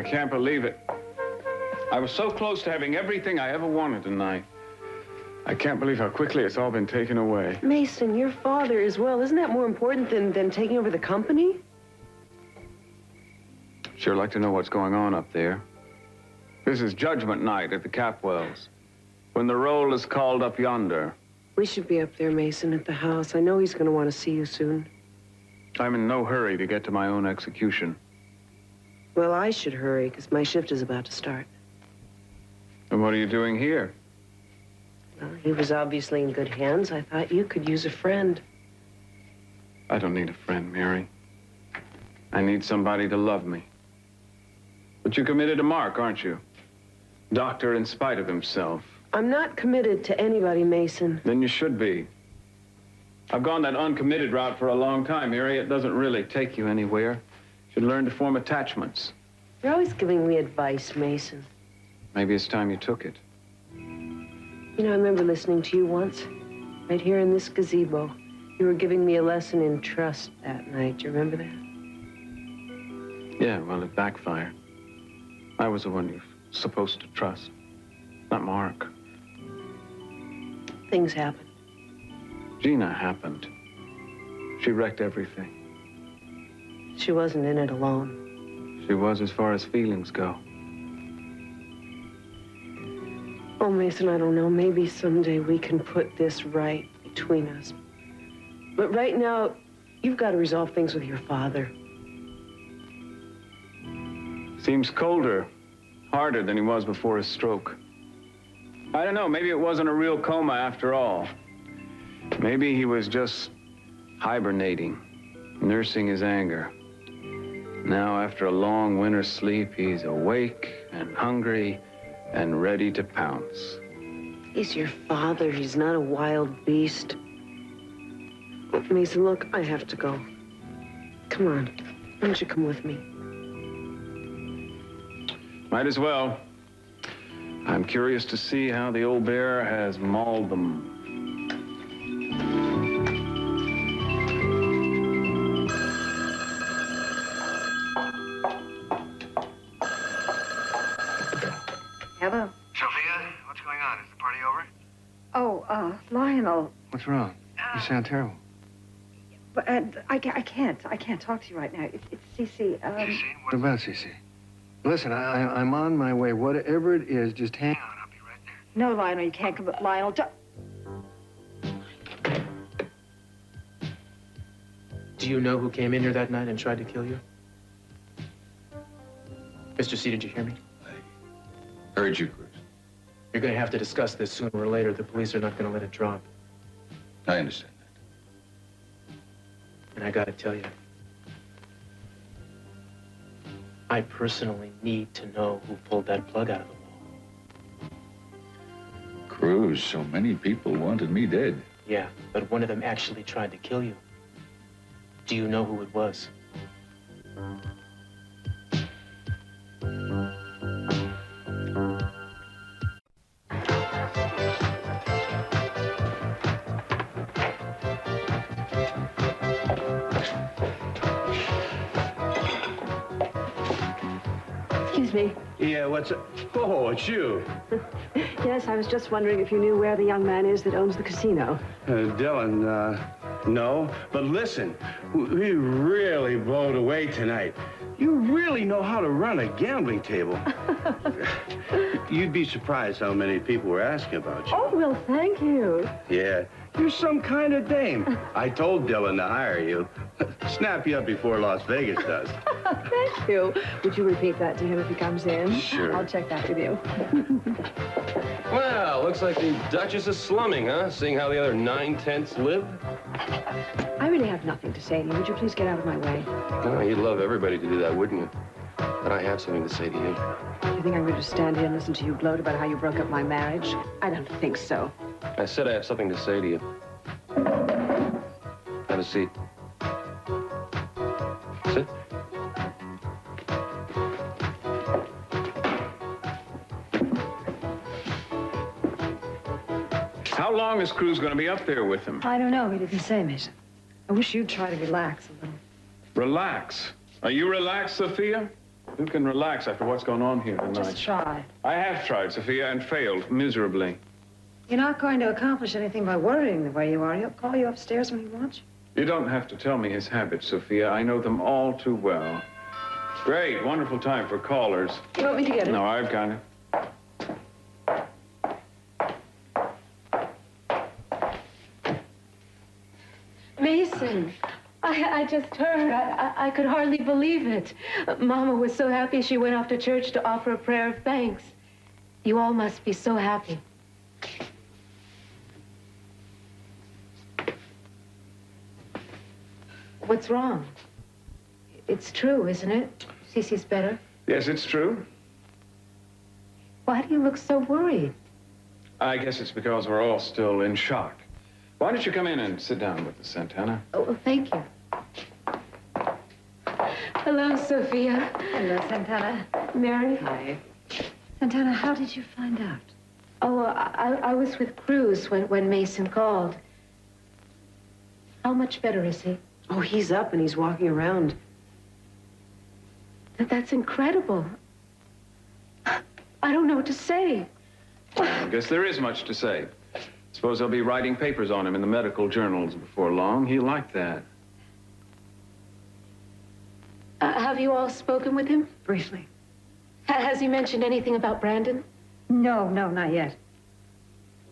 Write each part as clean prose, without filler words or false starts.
can't believe it. I was so close to having everything I ever wanted tonight. I can't believe how quickly it's all been taken away. Mason, your father as well. Isn't that more important than taking over the company? Sure like to know what's going on up there. This is judgment night at the Capwells. When the roll is called up yonder. We should be up there, Mason, at the house. I know he's going to want to see you soon. I'm in no hurry to get to my own execution. Well, I should hurry, because my shift is about to start. And what are you doing here? Well, he was obviously in good hands. I thought you could use a friend. I don't need a friend, Mary. I need somebody to love me. But you're committed to Mark, aren't you? Doctor in spite of himself. I'm not committed to anybody, Mason. Then you should be. I've gone that uncommitted route for a long time, Mary. It doesn't really take you anywhere. You should learn to form attachments. You're always giving me advice, Mason. Maybe it's time you took it. You know, I remember listening to you once, right here in this gazebo. You were giving me a lesson in trust that night. Do you remember that? Yeah, well, it backfired. I was the one you're supposed to trust, not Mark. Things happen. Gina happened. She wrecked everything. She wasn't in it alone. She was as far as feelings go. Oh, Mason, I don't know. Maybe someday we can put this right between us. But right now, you've got to resolve things with your father. Seems colder, harder than he was before his stroke. I don't know, maybe it wasn't a real coma after all. Maybe he was just hibernating, nursing his anger. Now, after a long winter's sleep, he's awake and hungry and ready to pounce. He's your father. He's not a wild beast. Mason, look, I have to go. Come on. Why don't you come with me? Might as well. I'm curious to see how the old bear has mauled them. Hello. Sophia, what's going on? Is the party over? Oh, Lionel. What's wrong? You sound terrible. But I can't talk to you right now. It's Cece. Cece? What about Cece? Listen, I'm on my way. Whatever it is, just hang on. I'll be right there. No, Lionel, you can't come. Lionel, Do you know who came in here that night and tried to kill you? Mr. C, did you hear me? I heard you, Cruz. You're going to have to discuss this sooner or later. The police are not going to let it drop. I understand that. And I got to tell you, I personally need to know who pulled that plug out of the wall. Cruz, so many people wanted me dead. Yeah, but one of them actually tried to kill you. Do you know who it was? Excuse me. Yeah, what's up? Oh, it's you. Yes, I was just wondering if you knew where the young man is that owns the casino. Dylan, no. But listen, we really blowed away tonight. You really know how to run a gambling table. You'd be surprised how many people were asking about you. Oh, well, thank you. Yeah, you're some kind of dame. I told Dylan to hire you. Snap you up before Las Vegas does. Thank you. Would you repeat that to him if he comes in? Sure. I'll check that with you. Well, looks like the Duchess is slumming, huh? Seeing how the other 9/10 live? I really have nothing to say to you. Would you please get out of my way? Oh, you'd love everybody to do that, wouldn't you? But I have something to say to you. Do you think I'm going to stand here and listen to you gloat about how you broke up my marriage? I don't think so. I said I have something to say to you. Have a seat. Sit. How long is Cruz going to be up there with him? I don't know. He didn't say, Mason. I wish you'd try to relax a little. Relax. Are you relaxed, Sophia? You can relax after what's gone on here tonight. Just try. I have tried, Sophia, and failed miserably. You're not going to accomplish anything by worrying the way you are. He'll call you upstairs when he wants you. You don't have to tell me his habits, Sophia. I know them all too well. Great, wonderful time for callers. You want me to get it? No, I've got it. Mason, I just heard. I could hardly believe it. Mama was so happy she went off to church to offer a prayer of thanks. You all must be so happy. What's wrong? It's true, isn't it? Cece's better. Yes, it's true. Why do you look so worried? I guess it's because we're all still in shock. Why don't you come in and sit down with us, Santana? Oh, well, thank you. Hello, Sophia. Hello, Santana. Mary? Hi. Santana, how did you find out? Oh, I was with Cruz when Mason called. How much better is he? Oh, he's up and he's walking around. That's incredible. I don't know what to say. I guess there is much to say. Suppose they'll be writing papers on him in the medical journals before long. He'll like that. Have you all spoken with him? Briefly. Has he mentioned anything about Brandon? No, not yet.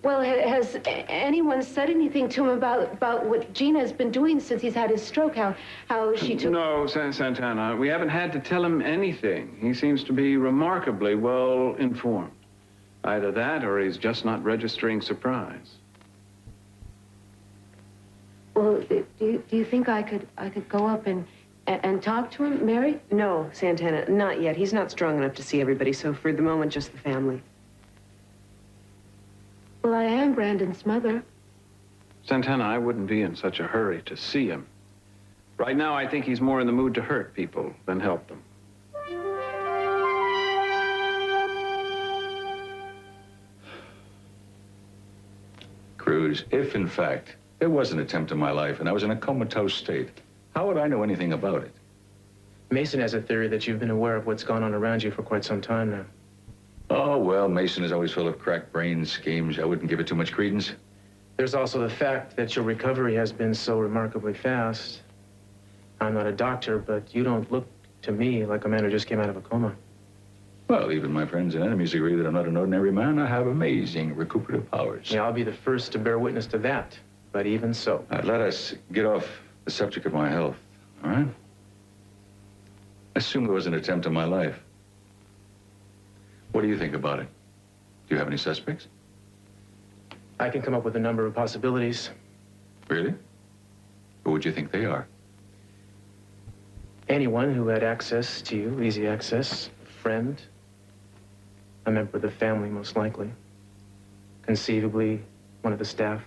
Well, has anyone said anything to him about what Gina has been doing since he's had his stroke? How she took... No, Santana, we haven't had to tell him anything. He seems to be remarkably well informed. Either that or he's just not registering surprise. Well, do you think I could go up and talk to him, Mary? No, Santana, not yet. He's not strong enough to see everybody, so for the moment, just the family. Well, I am Brandon's mother. Santana, I wouldn't be in such a hurry to see him. Right now, I think he's more in the mood to hurt people than help them. Cruz, if in fact there was an attempt on my life and I was in a comatose state, how would I know anything about it? Mason has a theory that you've been aware of what's gone on around you for quite some time now. Oh, well, Mason is always full of crack brain schemes. I wouldn't give it too much credence. There's also the fact that your recovery has been so remarkably fast. I'm not a doctor, but you don't look to me like a man who just came out of a coma. Well, even my friends and enemies agree that I'm not an ordinary man. I have amazing recuperative powers. Yeah, I'll be the first to bear witness to that. But even so. Let us get off the subject of my health, all right? Assume there was an attempt on my life. What do you think about it? Do you have any suspects? I can come up with a number of possibilities. Really? Who would you think they are? Anyone who had access to you, easy access, a friend, a member of the family, most likely. Conceivably, one of the staff.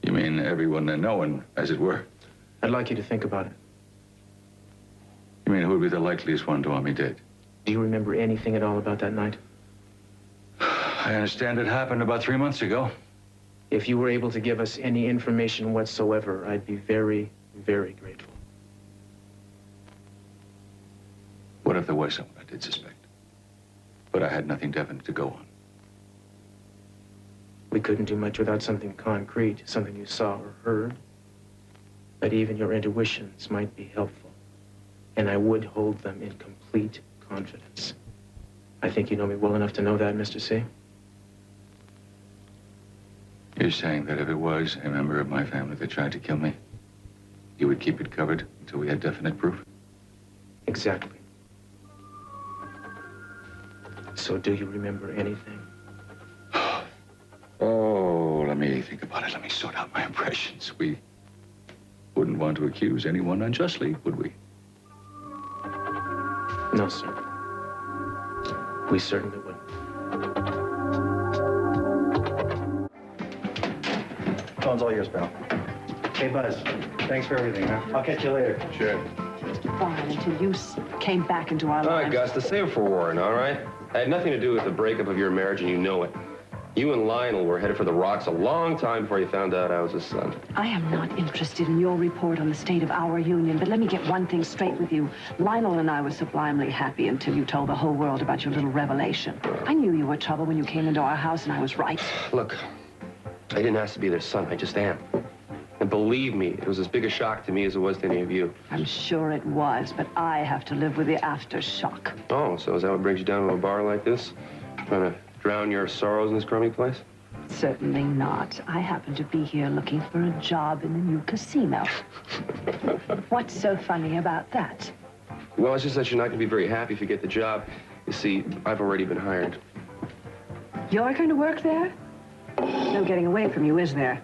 You mean everyone known, as it were? I'd like you to think about it. You mean who would be the likeliest one to want me dead? Do you remember anything at all about that night? I understand it happened about 3 months ago. If you were able to give us any information whatsoever, I'd be very, very grateful. What if there was someone I did suspect? But I had nothing definite to go on. We couldn't do much without something concrete, something you saw or heard. But even your intuitions might be helpful. And I would hold them in complete confidence. I think you know me well enough to know that, Mr. C. You're saying that if it was a member of my family that tried to kill me, you would keep it covered until we had definite proof? Exactly. So do you remember anything? Oh, let me think about it. Let me sort out my impressions. We wouldn't want to accuse anyone unjustly, would we? No, sir. We certainly wouldn't. Phone's all yours, pal. Hey, Buzz. Thanks for everything, huh? I'll catch you later. Sure. Fine, until you came back into our All right, lives. Gus, the same for Warren, all right? I had nothing to do with the breakup of your marriage, and you know it. You and Lionel were headed for the rocks a long time before you found out I was his son. I am not interested in your report on the state of our union, but let me get one thing straight with you. Lionel and I were sublimely happy until you told the whole world about your little revelation. I knew you were trouble when you came into our house, and I was right. Look, I didn't ask to be their son. I just am. And believe me, it was as big a shock to me as it was to any of you. I'm sure it was, but I have to live with the aftershock. Oh, so is that what brings you down to a bar like this? Trying to drown your sorrows in this crummy place? Certainly not. I happen to be here looking for a job in the new casino. What's so funny about that? Well, it's just that you're not going to be very happy if you get the job. You see, I've already been hired. You're going to work there? No getting away from you, is there?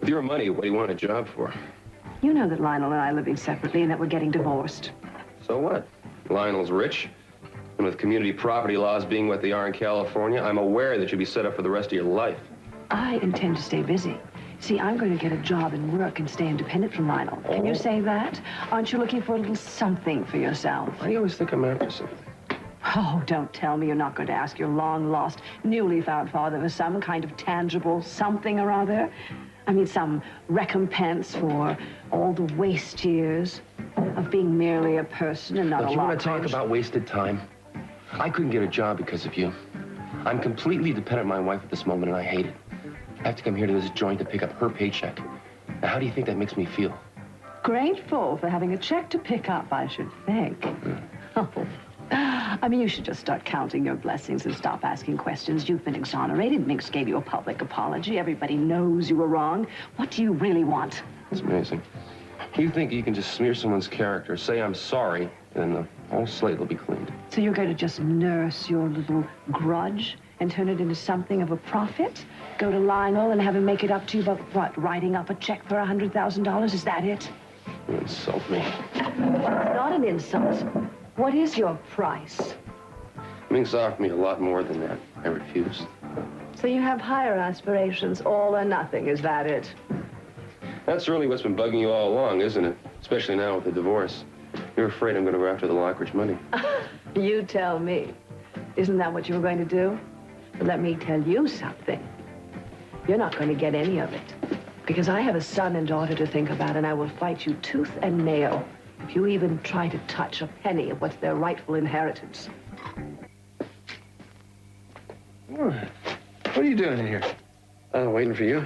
With your money, what do you want a job for? You know that Lionel and I are living separately and that we're getting divorced. So what? Lionel's rich. And with community property laws being what they are in California, I'm aware that you'll be set up for the rest of your life. I intend to stay busy. See, I'm going to get a job and work and stay independent from Lionel. Can you say that? Aren't you looking for a little something for yourself? Why do you always think I'm after something? Oh, don't tell me you're not going to ask your long-lost, newly found father for some kind of tangible something or other. I mean, some recompense for all the waste years of being merely a person and not a Don't you want to talk Lockridge. about wasted time? I couldn't get a job because of you. I'm completely dependent on my wife at this moment, and I hate it. I have to come here to this joint to pick up her paycheck. Now, how do you think that makes me feel? Grateful for having a check to pick up, I should think. Oh. I mean, you should just start counting your blessings and stop asking questions. You've been exonerated. Minx gave you a public apology. Everybody knows you were wrong. What do you really want? It's amazing. You think you can just smear someone's character, say I'm sorry, and the whole slate will be cleaned. So you're going to just nurse your little grudge and turn it into something of a profit? Go to Lionel and have him make it up to you about, what, writing up a check for $100,000? Is that it? You insult me. Not an insult. What is your price? Minx offered me a lot more than that. I refused. So you have higher aspirations, all or nothing, is that it? That's really what's been bugging you all along, isn't it? Especially now with the divorce. You're afraid I'm going to go after the Lockridge money. You tell me. Isn't that what you were going to do? But let me tell you something. You're not going to get any of it. Because I have a son and daughter to think about, and I will fight you tooth and nail if you even try to touch a penny of what's their rightful inheritance. What are you doing in here? Waiting for you.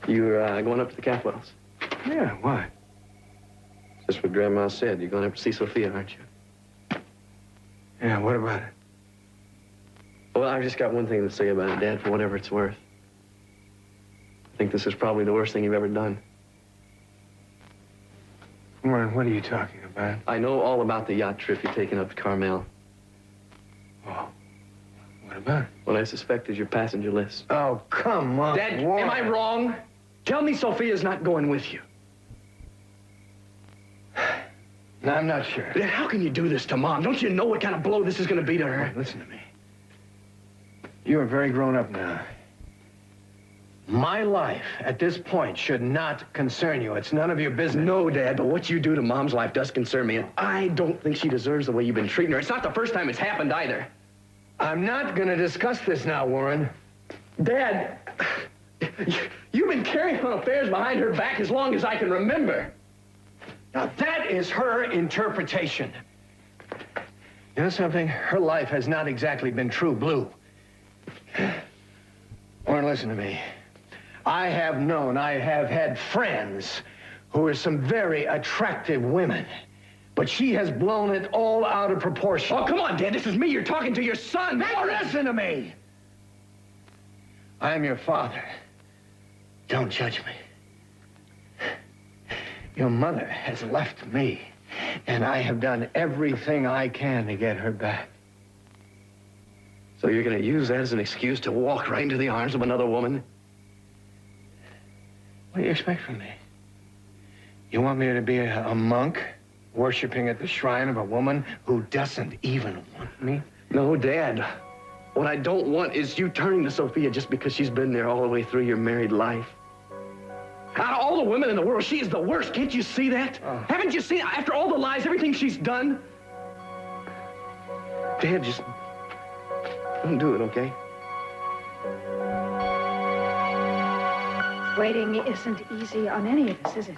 You're going up to the Catwells. Yeah, why? Just what Grandma said. You're going up to see Sophia, aren't you? Yeah, what about it? Well, I've just got one thing to say about it, Dad, for whatever it's worth. I think this is probably the worst thing you've ever done. Warren, what are you talking about? I know all about the yacht trip you're taking up to Carmel. Oh, what about it? What I suspect is your passenger list. Oh, come on, Dad, Warren. am I wrong? Tell me Sophia's not going with you. No, I'm not sure. Dad, how can you do this to Mom? Don't you know what kind of blow this is going to be to her? Warren, listen to me. You are very grown up now. My life at this point should not concern you. It's none of your business. No, Dad, but what you do to Mom's life does concern me, and I don't think she deserves the way you've been treating her. It's not the first time it's happened either. I'm not going to discuss this now, Warren. Dad, you've been carrying on affairs behind her back as long as I can remember. Now, that is her interpretation. You know something? Her life has not exactly been true blue. Warren, listen to me. I have had friends who are some very attractive women. But she has blown it all out of proportion. Oh, come on, Dad. This is me. You're talking to your son. Now listen to me. I am your father. Don't judge me. Your mother has left me, and I have done everything I can to get her back. So you're going to use that as an excuse to walk right into the arms of another woman? What do you expect from me? You want me to be a monk, worshiping at the shrine of a woman who doesn't even want me? No, Dad. What I don't want is you turning to Sophia just because she's been there all the way through your married life. Out of all the women in the world, she is the worst. Can't you see that? Oh. Haven't you seen, after all the lies, everything she's done? Dad, just Don't do it, okay? Waiting isn't easy on any of us, is it?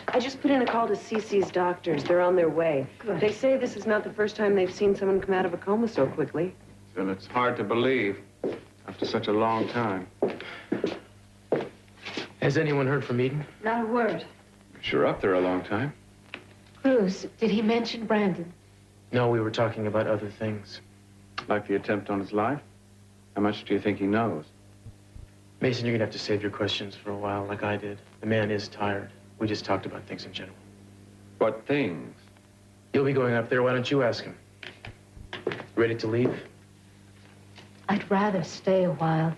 I just put in a call to Cece's doctors. They're on their way. Good. They say this is not the first time they've seen someone come out of a coma so quickly. Well, it's hard to believe after such a long time. Has anyone heard from Eden? Not a word. Sure up there a long time. Cruz, did he mention Brandon? No, we were talking about other things. Like the attempt on his life? How much do you think he knows? Mason, you're gonna have to save your questions for a while, like I did. The man is tired. We just talked about things in general. What things? You'll be going up there. Why don't you ask him? Ready to leave? I'd rather stay a while.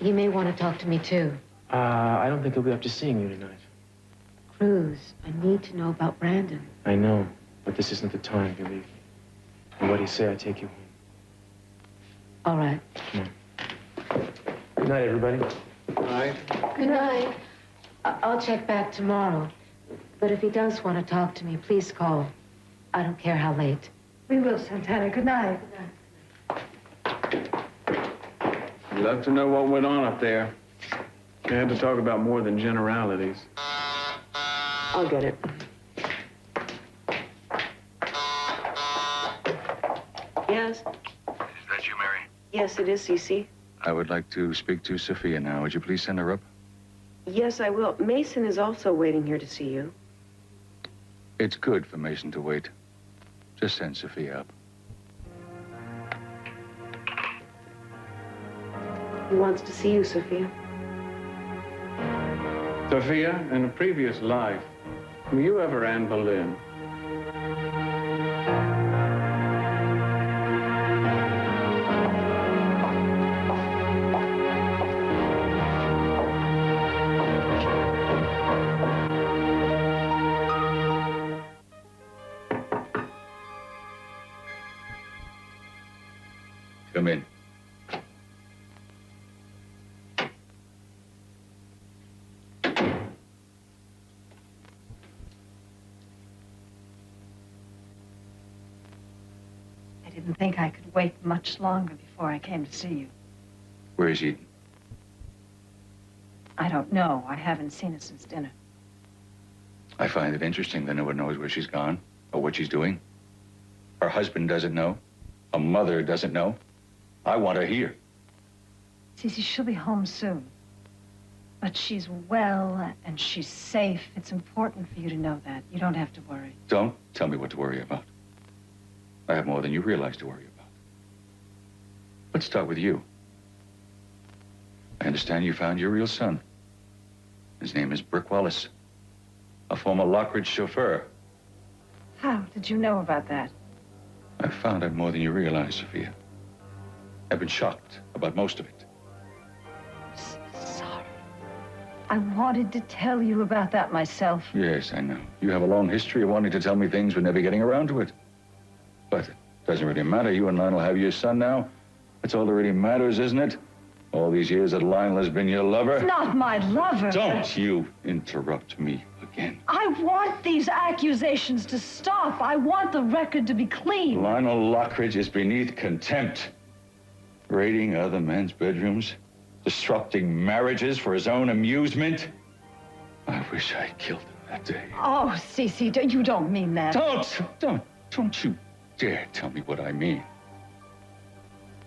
He may want to talk to me, too. I don't think he'll be up to seeing you tonight. Cruz, I need to know about Brandon. I know, but this isn't the time, believe me. And what do you say I take you home? All right. Come on. Good night, everybody. All right. Good night. I'll check back tomorrow. But if he does want to talk to me, please call. I don't care how late. We will, Santana. Good night. I'd love to know what went on up there. They had to talk about more than generalities. I'll get it. Yes? Is that you, Mary? Yes, it is, Cece. I would like to speak to Sophia now. Would you please send her up? Yes, I will. Mason is also waiting here to see you. It's good for Mason to wait. Just send Sophia up. He wants to see you, Sophia. Sophia, in a previous life, were you ever Anne Boleyn? Come in. I didn't think I could wait much longer before I came to see you. Where is Eden? I don't know. I haven't seen her since dinner. I find it interesting that no one knows where she's gone or what she's doing. Her husband doesn't know. Her mother doesn't know. I want her here. Cece, she'll be home soon. But she's well and she's safe. It's important for you to know that. You don't have to worry. Don't tell me what to worry about. I have more than you realize to worry about. Let's start with you. I understand you found your real son. His name is Brick Wallace, a former Lockridge chauffeur. How did you know about that? I found out more than you realize, Sophia. I've been shocked about most of it. Sorry. I wanted to tell you about that myself. Yes, I know. You have a long history of wanting to tell me things but never getting around to it. But it doesn't really matter. You and Lionel have your son now. That's all that really matters, isn't it? All these years that Lionel has been your lover. It's not my lover. Don't you interrupt me again. I want these accusations to stop. I want the record to be clean. Lionel Lockridge is beneath contempt. Raiding other men's bedrooms, disrupting marriages for his own amusement. I wish I'd killed him that day. Oh, Cece, you don't mean that. Don't you dare tell me what I mean.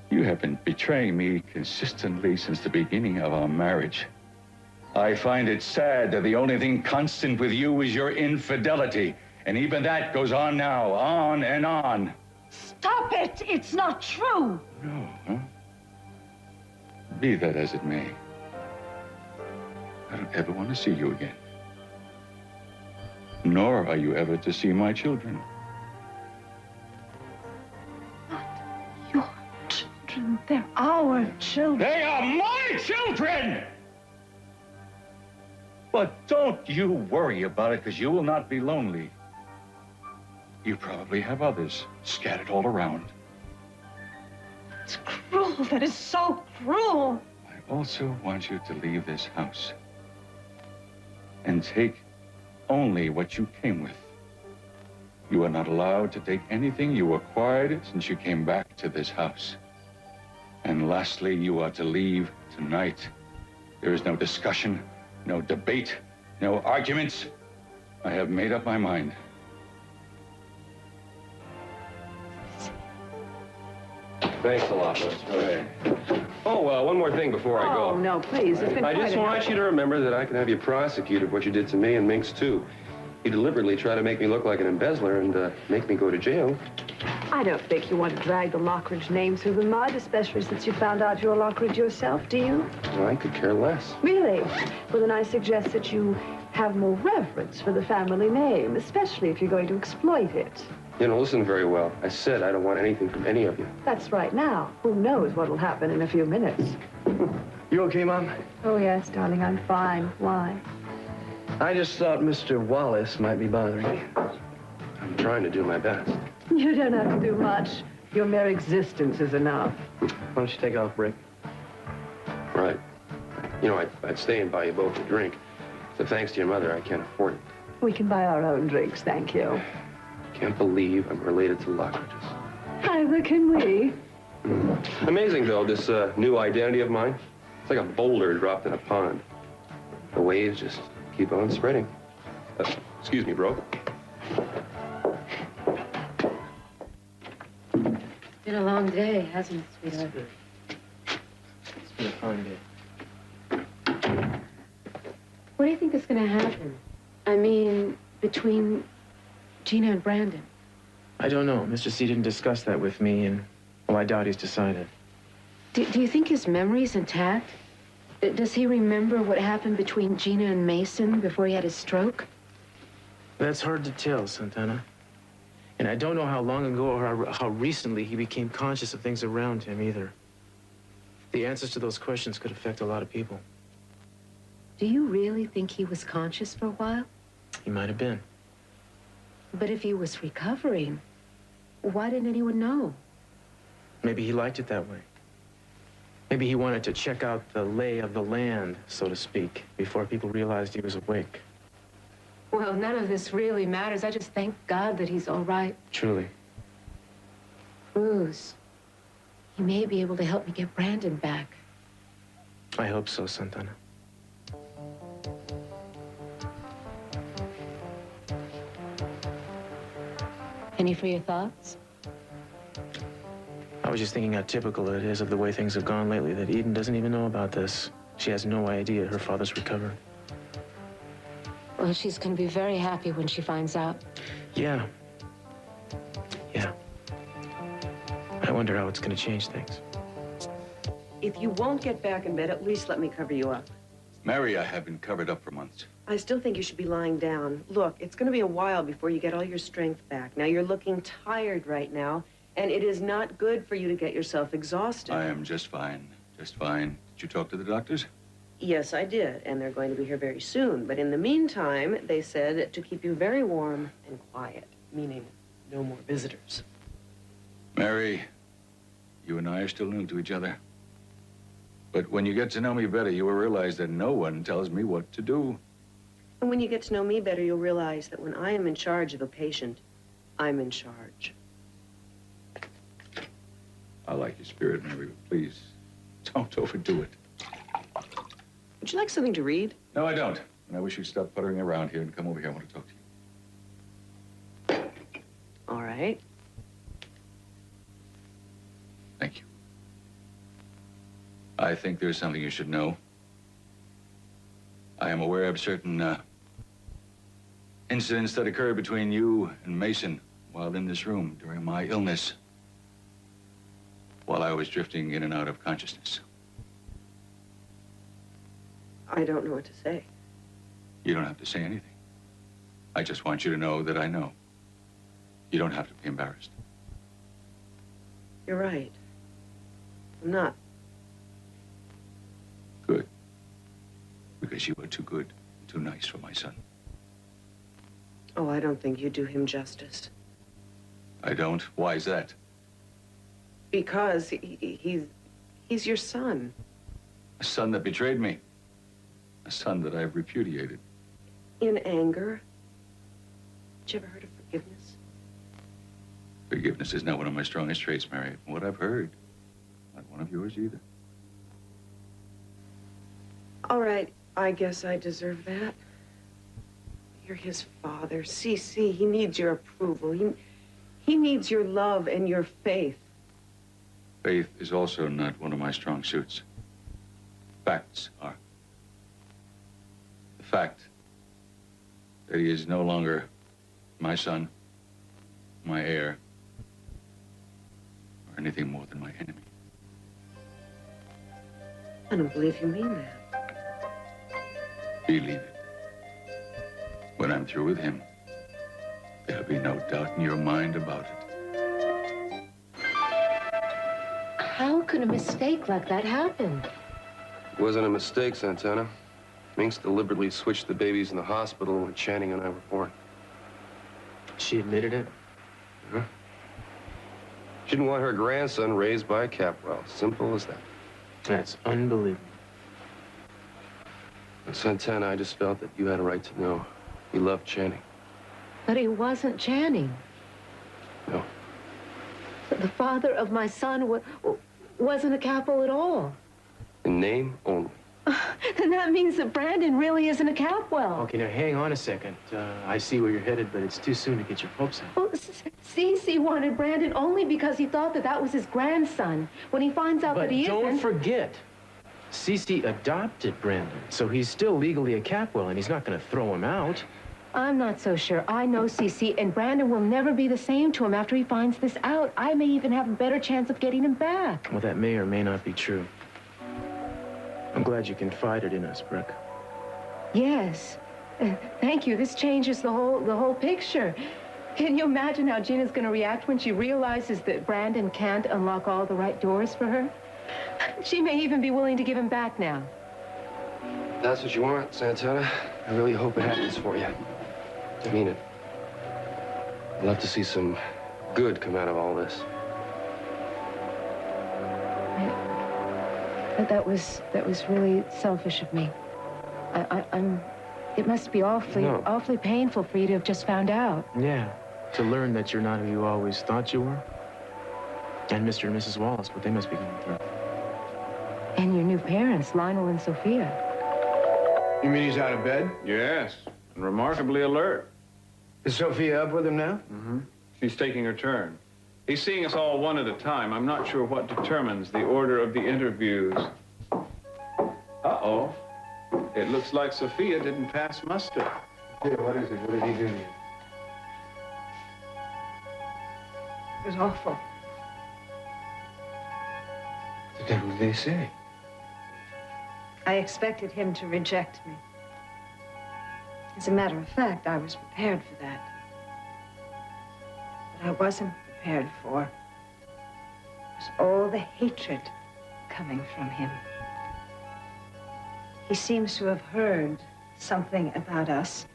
You have been betraying me consistently since the beginning of our marriage. I find it sad that the only thing constant with you is your infidelity. And even that goes on now, on and on. Stop it! It's not true! No, huh? Be that as it may, I don't ever want to see you again. Nor are you ever to see my children. Not your children. They're our children. They are my children! But don't you worry about it, because you will not be lonely. You probably have others scattered all around. It's cruel. That is so cruel. I also want you to leave this house and take only what you came with. You are not allowed to take anything you acquired since you came back to this house. And lastly, you are to leave tonight. There is no discussion, no debate, no arguments. I have made up my mind. Thanks a lot, Liz. Go ahead. Oh, one more thing before I go. Oh, no, please. It's been I quite just a want you to remember that I can have you prosecuted for what you did to me and Minx, too. You deliberately try to make me look like an embezzler and make me go to jail. I don't think you want to drag the Lockridge name through the mud, especially since you found out you're a Lockridge yourself, do you? Well, I could care less. Really? Well, then I suggest that you have more reverence for the family name, especially if you're going to exploit it. You don't listen very well. I said I don't want anything from any of you. That's right now. Who knows what'll happen in a few minutes? You okay, Mom? Oh, yes, darling, I'm fine. Why? I just thought Mr. Wallace might be bothering you. I'm trying to do my best. You don't have to do much. Your mere existence is enough. Why don't you take off, Brick? Right. You know, I'd stay and buy you both a drink. So thanks to your mother, I can't afford it. We can buy our own drinks, thank you. Can't believe I'm related to Lockridges. Neither can we. Amazing, though, this new identity of mine. It's like a boulder dropped in a pond. The waves just keep on spreading. Excuse me, bro. It's been a long day, hasn't it, sweetheart? It's been a fine day. What do you think is going to happen? I mean, between Gina and Brandon. I don't know. Mr. C didn't discuss that with me, and, well, I doubt he's decided. Do you think his memory's intact? Does he remember what happened between Gina and Mason before he had his stroke? That's hard to tell, Santana. And I don't know how long ago or how recently he became conscious of things around him, either. The answers to those questions could affect a lot of people. Do you really think he was conscious for a while? He might have been. But if he was recovering, why didn't anyone know? Maybe he liked it that way. Maybe he wanted to check out the lay of the land, so to speak, before people realized he was awake. Well, none of this really matters. I just thank God that he's all right. Truly. Cruz, he may be able to help me get Brandon back. I hope so, Santana. Any for your thoughts? I was just thinking how typical it is of the way things have gone lately, that Eden doesn't even know about this. She has no idea her father's recovered. Well, she's going to be very happy when she finds out. Yeah. Yeah. I wonder how it's going to change things. If you won't get back in bed, at least let me cover you up. Mary, I have been covered up for months. I still think you should be lying down. Look, it's going to be a while before you get all your strength back. Now, you're looking tired right now, and it is not good for you to get yourself exhausted. I am just fine. Just fine. Did you talk to the doctors? Yes, I did, and they're going to be here very soon. But in the meantime, they said to keep you very warm and quiet, meaning no more visitors. Mary, you and I are still new to each other. But when you get to know me better, you will realize that no one tells me what to do. And when you get to know me better, you'll realize that when I am in charge of a patient, I'm in charge. I like your spirit, Mary, but please, don't overdo it. Would you like something to read? No, I don't. And I wish you'd stop puttering around here and come over here. I want to talk to you. All right. Thank you. I think there's something you should know. I am aware of certain incidents that occurred between you and Mason while in this room during my illness, while I was drifting in and out of consciousness. I don't know what to say. You don't have to say anything. I just want you to know that I know. You don't have to be embarrassed. You're right. I'm not. Good. Because you are too good and too nice for my son. Oh, I don't think you do him justice. I don't? Why is that? Because he's your son. A son that betrayed me. A son that I've repudiated. In anger. Did you ever heard of forgiveness? Forgiveness is not one of my strongest traits, Mary. From what I've heard, Not one of yours either. All right, I guess I deserve that. You're his father. CC, he needs your approval. He needs your love and your faith. Faith is also not one of my strong suits. Facts are. The fact that he is no longer my son, my heir, or anything more than my enemy. I don't believe you mean that. Believe it. When I'm through with him, there'll be no doubt in your mind about it. How could a mistake like that happen? It wasn't a mistake, Santana. Minx deliberately switched the babies in the hospital when Channing and I were born. She admitted it? Huh? She didn't want her grandson raised by a Capwell. Simple as that. That's unbelievable. And Santana, I just felt that you had a right to know. You loved Channing. But he wasn't Channing. No. The father of my son wasn't a Capwell at all. In name only. Then that means that Brandon really isn't a Capwell. Okay, now hang on a second. I see where you're headed, but it's too soon to get your hopes up. Well, Cece wanted Brandon only because he thought that that was his grandson. When he finds out But that he isn't... don't forget, Cece adopted Brandon, so he's still legally a Capwell, and he's not going to throw him out. I'm not so sure. I know Cece, and Brandon will never be the same to him after he finds this out. I may even have a better chance of getting him back. Well, that may or may not be true. I'm glad you confided in us, Brooke. Yes. Thank you. This changes the whole picture. Can you imagine how Gina's going to react when she realizes that Brandon can't unlock all the right doors for her? She may even be willing to give him back now. That's what you want, Santana. I really hope it happens for you. I mean it. I'd love to see some good come out of all this. That was really selfish of me. It must be awfully painful for you to have just found out. Yeah, to learn that you're not who you always thought you were. And Mr. and Mrs. Wallace, what they must be going through. And your new parents, Lionel and Sophia. You mean he's out of bed? Yes, and remarkably alert. Is Sophia up with him now? Mm-hmm. She's taking her turn. He's seeing us all one at a time. I'm not sure what determines the order of the interviews. Uh-oh. It looks like Sophia didn't pass muster. Yeah, what is it? What did he do to you? It was awful. What the devil did they say? I expected him to reject me. As a matter of fact, I was prepared for that. What I wasn't prepared for was all the hatred coming from him. He seems to have heard something about us.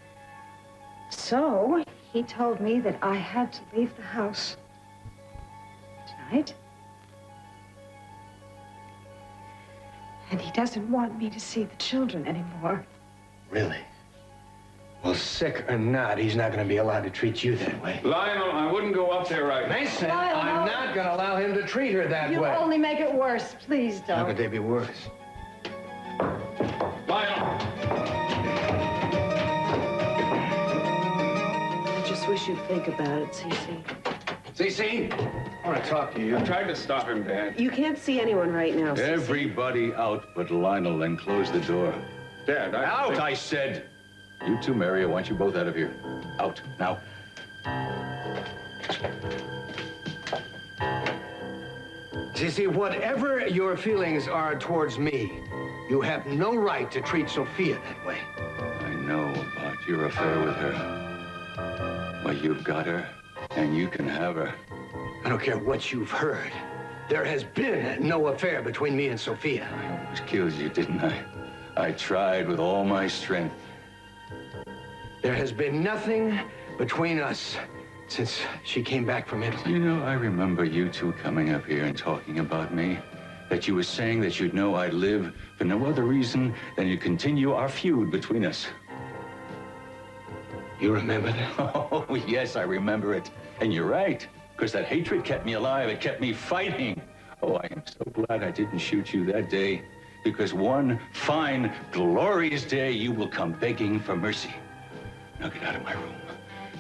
So he told me that I had to leave the house tonight. And he doesn't want me to see the children anymore. Really? Well, sick or not, he's not going to be allowed to treat you that way. Lionel, I wouldn't go up there right now. Mason, Lionel, I'm no. not going to allow him to treat her that You way. only make it worse. Please How don't. could they be worse? Lionel! I just wish you'd think about it, Cece. Cece, I want to talk to you. I tried to stop him, Dad. You can't see anyone right now, Cece. Everybody out but Lionel, and close the door. Dad, Out, I said! You two, Mary, I want you both out of here. Out, now. Cece, whatever your feelings are towards me, you have no right to treat Sophia that way. I know about your affair with her. Well, you've got her, and you can have her. I don't care what you've heard. There has been no affair between me and Sophia. I almost killed you, didn't I? I tried with all my strength. There has been nothing between us since she came back from Italy. You know, I remember you two coming up here and talking about me. That you were saying that you'd know I'd live for no other reason than to continue our feud between us. You remember that? Oh, yes, I remember it. And you're right, because that hatred kept me alive. It kept me fighting. Oh, I am so glad I didn't shoot you that day, because one fine, glorious day, you will come begging for mercy. Now get out of my room,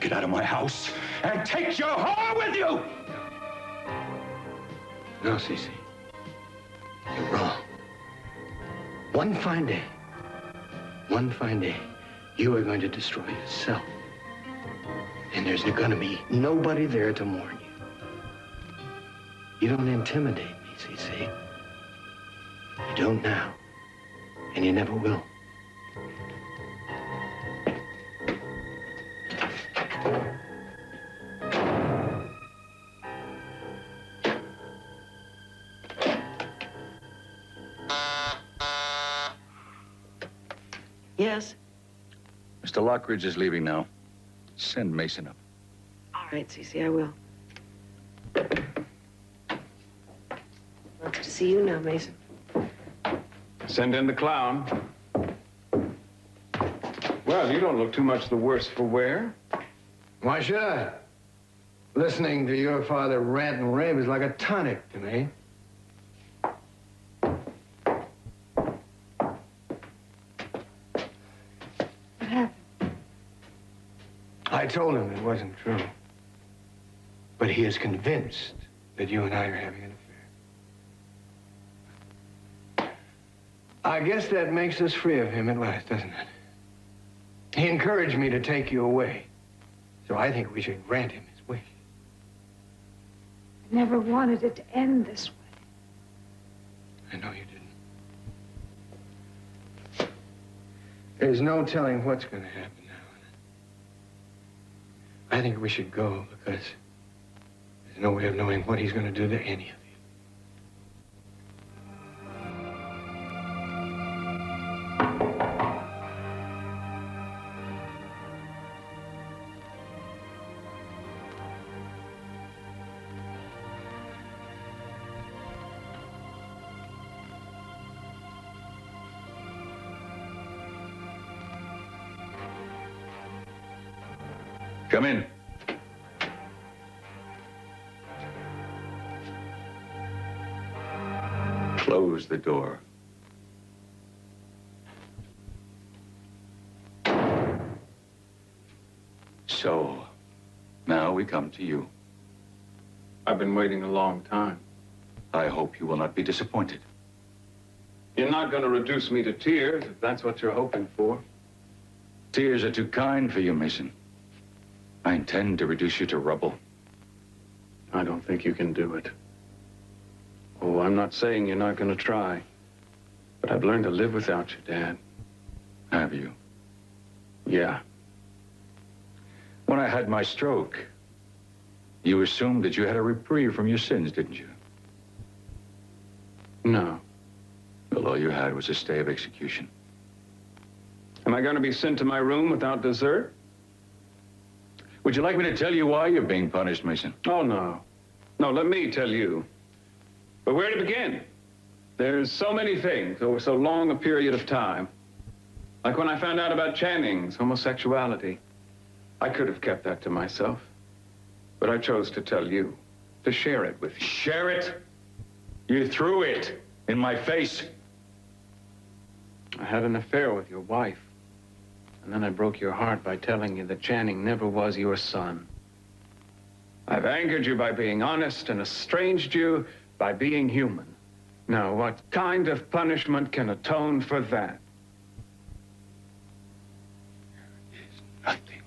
get out of my house, and take your whore with you! No, Cece. You're wrong. One fine day, you are going to destroy yourself. And there's going to be nobody there to mourn you. You don't intimidate me, Cece. You don't now, and you never will. Yes? Mr. Lockridge is leaving now. Send Mason up. All right, Cece, I will. Nice to see you now, Mason. Send in the clown. Well, you don't look too much the worse for wear. Why should I? Listening to your father rant and rave is like a tonic to me. What happened? I told him it wasn't true. But he is convinced that you and I are having an affair. I guess that makes us free of him at last, doesn't it? He encouraged me to take you away. So I think we should grant him his wish. I never wanted it to end this way. I know you didn't. There's no telling what's going to happen now. I think we should go because there's no way of knowing what he's going to do to any of you. Come in. Close the door. So, now we come to you. I've been waiting a long time. I hope you will not be disappointed. You're not going to reduce me to tears, if that's what you're hoping for. Tears are too kind for you, Mason. I intend to reduce you to rubble. I don't think you can do it. Oh, I'm not saying you're not going to try. But I've learned to live without you, Dad. Have you? Yeah. When I had my stroke, you assumed that you had a reprieve from your sins, didn't you? No. Well, all you had was a stay of execution. Am I going to be sent to my room without dessert? Would you like me to tell you why you're being punished, Mason? Oh, no. No, let me tell you. But where to begin? There's so many things over so long a period of time. Like when I found out about Channing's homosexuality. I could have kept that to myself. But I chose to tell you, to share it with you. Share it? You threw it in my face. I had an affair with your wife. And then I broke your heart by telling you that Channing never was your son. I've angered you by being honest and estranged you by being human. Now, what kind of punishment can atone for that? There is nothing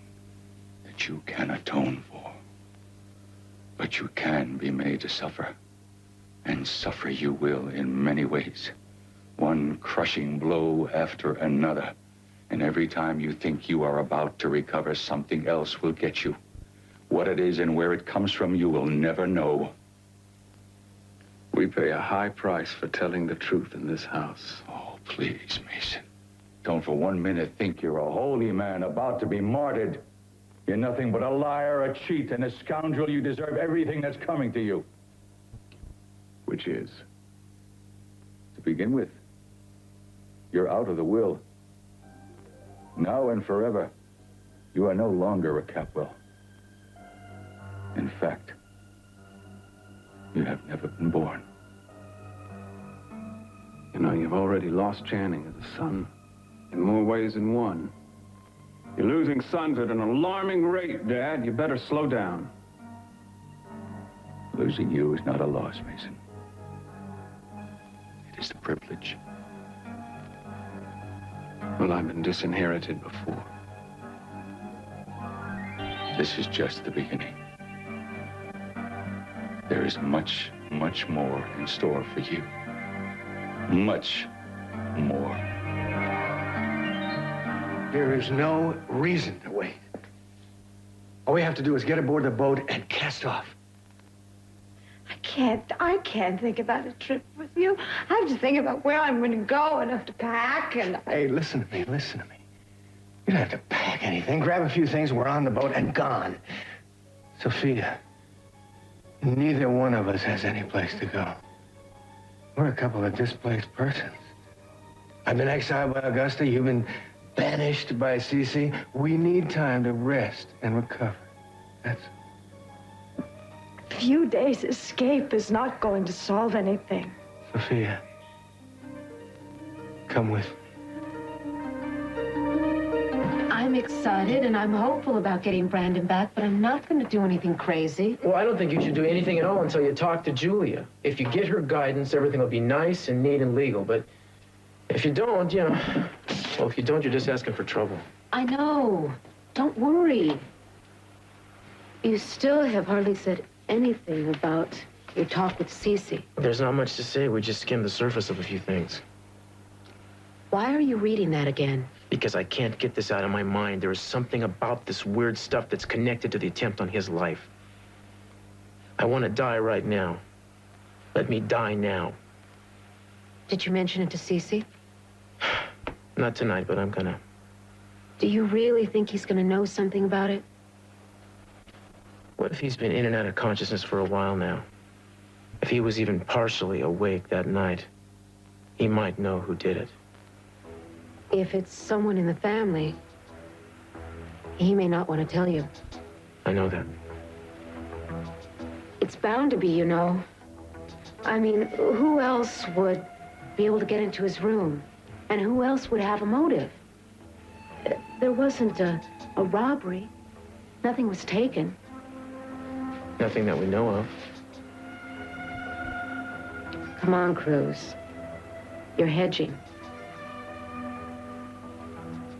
that you can atone for. But you can be made to suffer. And suffer you will in many ways. One crushing blow after another. And every time you think you are about to recover, something else will get you. What it is and where it comes from, you will never know. We pay a high price for telling the truth in this house. Oh, please, Mason. Don't for 1 minute think you're a holy man about to be martyred. You're nothing but a liar, a cheat, and a scoundrel. You deserve everything that's coming to you. Which is? To begin with, you're out of the will. Now and forever, you are no longer a Capwell. In fact, you have never been born. You know, you've already lost Channing as a son in more ways than one. You're losing sons at an alarming rate, Dad. You better slow down. Losing you is not a loss, Mason. It is a privilege. Well, I've been disinherited before. This is just the beginning. There is much, much more in store for you. Much more. There is no reason to wait. All we have to do is get aboard the boat and cast off. I can't think about a trip with you. I have to think about where I'm going to go and have to pack and... Hey, listen to me. You don't have to pack anything. Grab a few things, we're on the boat and gone. Sophia, neither one of us has any place to go. We're a couple of displaced persons. I've been exiled by Augusta. You've been banished by Cece. We need time to rest and recover. That's... A few days' escape is not going to solve anything. Sophia, come with me. I'm excited and I'm hopeful about getting Brandon back, but I'm not going to do anything crazy. Well, I don't think you should do anything at all until you talk to Julia. If you get her guidance, everything will be nice and neat and legal. But if you don't, you know, well, if you don't, you're just asking for trouble. I know. Don't worry. You still have hardly said anything about your talk with Cece. There's not much to say. We just skimmed the surface of a few things. Why are you reading that again? Because I can't get this out of my mind. There is something about this weird stuff that's connected to the attempt on his life. I want to die right now. Let me die now. Did you mention it to Cece? Not tonight, but I'm gonna. Do you really think he's going to know something about it? What if he's been in and out of consciousness for a while now? If he was even partially awake that night, he might know who did it. If it's someone in the family, he may not want to tell you. I know that. It's bound to be, you know. I mean, who else would be able to get into his room? And who else would have a motive? There wasn't a robbery. Nothing was taken. Nothing that we know of. Come on, Cruz. You're hedging.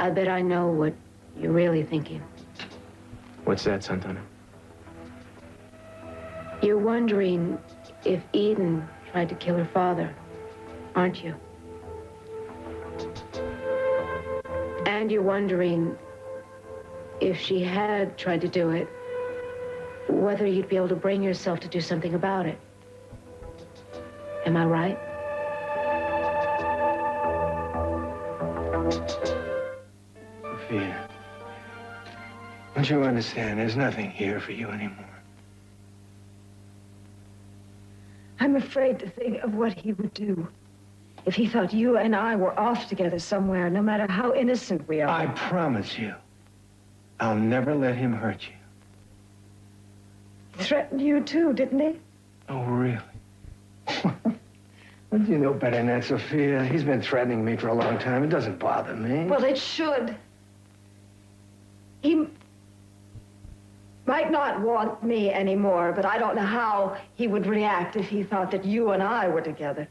I bet I know what you're really thinking. What's that, Santana? You're wondering if Eden tried to kill her father, aren't you? And you're wondering if she had tried to do it, whether you'd be able to bring yourself to do something about it. Am I right? Sophia, don't you understand? There's nothing here for you anymore. I'm afraid to think of what he would do if he thought you and I were off together somewhere, no matter how innocent we are. I promise you, I'll never let him hurt you. Threatened you too, didn't he? Oh, really? Well, you know better than that, Sophia. He's been threatening me for a long time. It doesn't bother me. Well, it should. He might not want me anymore, but I don't know how he would react if he thought that you and I were together.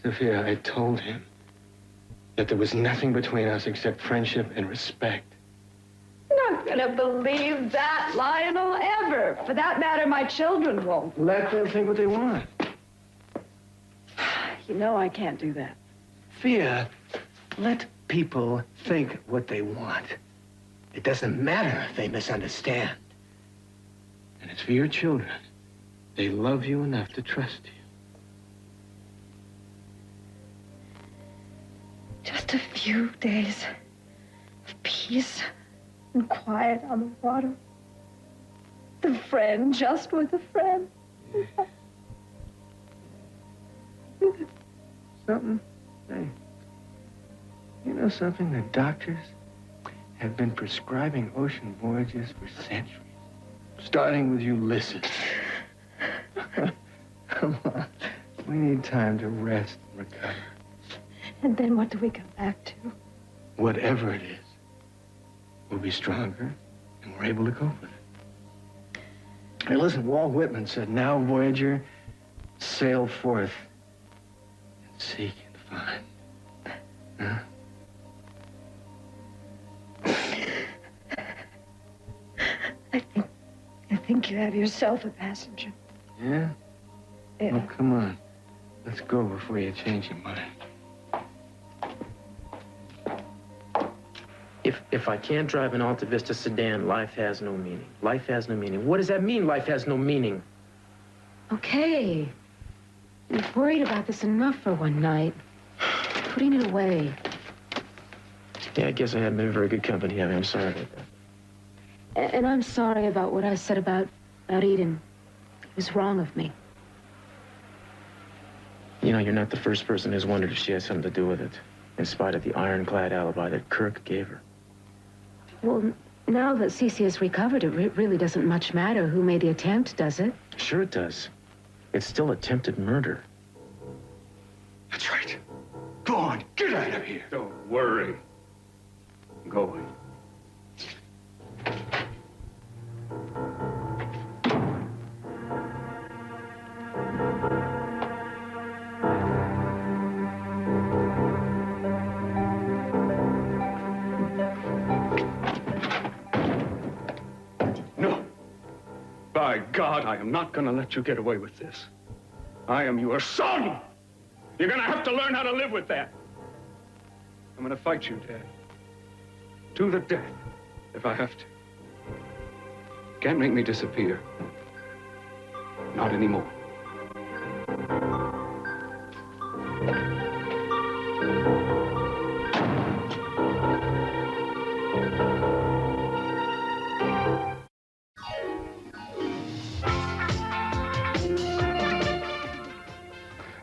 Sophia, I told him that there was nothing between us except friendship and respect. I'm not gonna believe that, Lionel, ever. For that matter, my children won't. Let them think what they want. You know I can't do that. Sophia, let people think what they want. It doesn't matter if they misunderstand. And it's for your children. They love you enough to trust you. Just a few days of peace and quiet on the water. A friend just with a friend. Something? Hey, you know something? The doctors have been prescribing ocean voyages for centuries. Starting with Ulysses. Come on. We need time to rest and recover. And then what do we come back to? Whatever it is, we'll be stronger and we're able to cope with it. Hey, listen, Walt Whitman said, now, Voyager, sail forth and seek and find. Huh? I think you have yourself a passenger. Yeah? Yeah. Well, come on. Let's go before you change your mind. If I can't drive an Alta Vista sedan, life has no meaning. Life has no meaning. What does that mean, life has no meaning? Okay. You've worried about this enough for one night. Putting it away. Yeah, I guess I haven't been very good company, have I? I'm sorry about that. And I'm sorry about what I said about Eden. It was wrong of me. You know, you're not the first person who's wondered if she has something to do with it, in spite of the ironclad alibi that Kirk gave her. Well, now that Cece has recovered, it really doesn't much matter who made the attempt, does it? Sure it does. It's still attempted murder. That's right. Go on, get out of here. Don't worry. I'm going. No. By God, I am not going to let you get away with this. I am your son. You're going to have to learn how to live with that. I'm going to fight you, Dad. To the death, if I have to. Can't make me disappear. Not anymore.